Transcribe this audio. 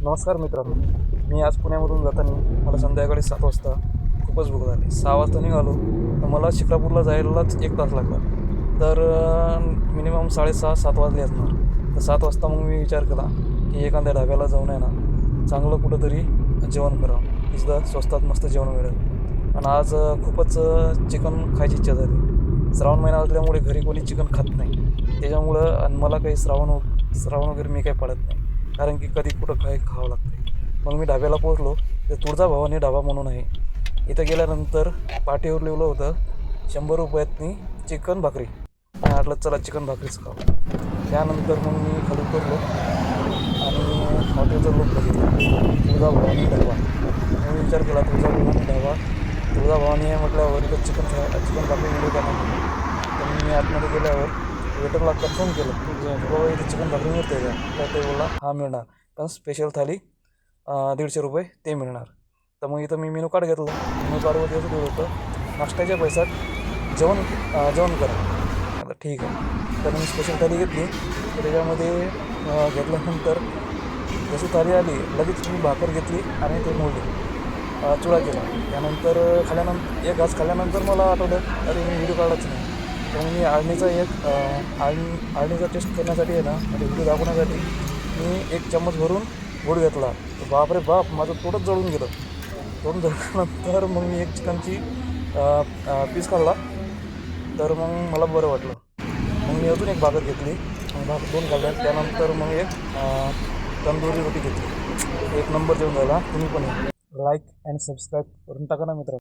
नमस्कार मित्रांनो, मी आज पुण्यामधून जाताना मला संध्याकाळी 7 वाजता खूपच भूक लागली. 6 वाजता निघालो तर मला शिक्रापूरला जायलाच 1 तास लागला. तर मिनिमम 6:30-7 वाजले असणार. तर 7 वाजता मग मी विचार केला की एखाद्या ढाब्याला जाऊन आहे ना चांगलं कुठंतरी जेवण करावं, तिथं स्वस्तात मस्त जेवण मिळेल. आणि आज खूपच चिकन खायची इच्छा झाली. श्रावण महिना असल्यामुळे घरी कोणी चिकन खात नाही. त्याच्यामुळं आणि मला काही श्रावण वगैरे मी काही पाळत नाही. कारण की कधी कुठं काही खावं लागतं. मग मी ढाब्याला पोहोचलो. ते तुळजाभवानी ढाबा म्हणून आहे. इथं गेल्यानंतर पाटीवर लिहिलं होतं 100 रुपयातनी चिकन भाकरी. मी म्हटलं चला चिकन भाकरीच खाऊ. त्यानंतर मग मी खाली उतरलो आणि हॉटेलचा लूक बघितला, तुळजाभवानी ढाबा. मग मी विचार केला तुळजाभवानी ढाबा, तुळजाभवानी आहे म्हटल्यावर इथं चिकन भाकरी मिळेल का नाही मिळेल. तर मग मी आतमध्ये गेल्यावर वेटरला कन्फर्म केलं की बाबा इथे चिकन भाकरी मिळते का. तर ते बोलला हां मिळणार, पण स्पेशल थाली 150 रुपये ते मिळणार. तर मग इथं मी मेनू कार्ड घेतलं. मेनू कार्डवरती असं दिलं होतं नाश्त्याच्या पैशात जेवण करा. आता ठीक आहे. तर मी स्पेशल थाली घेतली. तर त्याच्यामध्ये घेतल्यानंतर जशी थाली आली लगेच मी भाकर घेतली आणि ते मोडली, चुरा केला. त्यानंतर खाल्यानंतर एक घास खाल्ल्यानंतर मला आठवलं अरे मी व्हिडिओ काढायच नाही. तर मग मी आळणीचा टेस्ट करण्यासाठी आहे ना, म्हणजे व्हिडिओ दाखवण्यासाठी मी 1 चम्मच भरून गूळ घेतला. तर बापरे बाप, माझं तोंडच जळून गेलं. तोंड जळल्यानंतर मग मी एक चिकनची पीस खाल्ला. तर मग मला बरं वाटलं. मग मी अजून एक भाकर घेतली. मग भाकर 2 खाल्ल्या. त्यानंतर मग एक तंदुरी रोटी घेतली. एक नंबर जेवण झाला. तुम्ही पण लाईक अँड सबस्क्राईब करून टाका ना मित्र.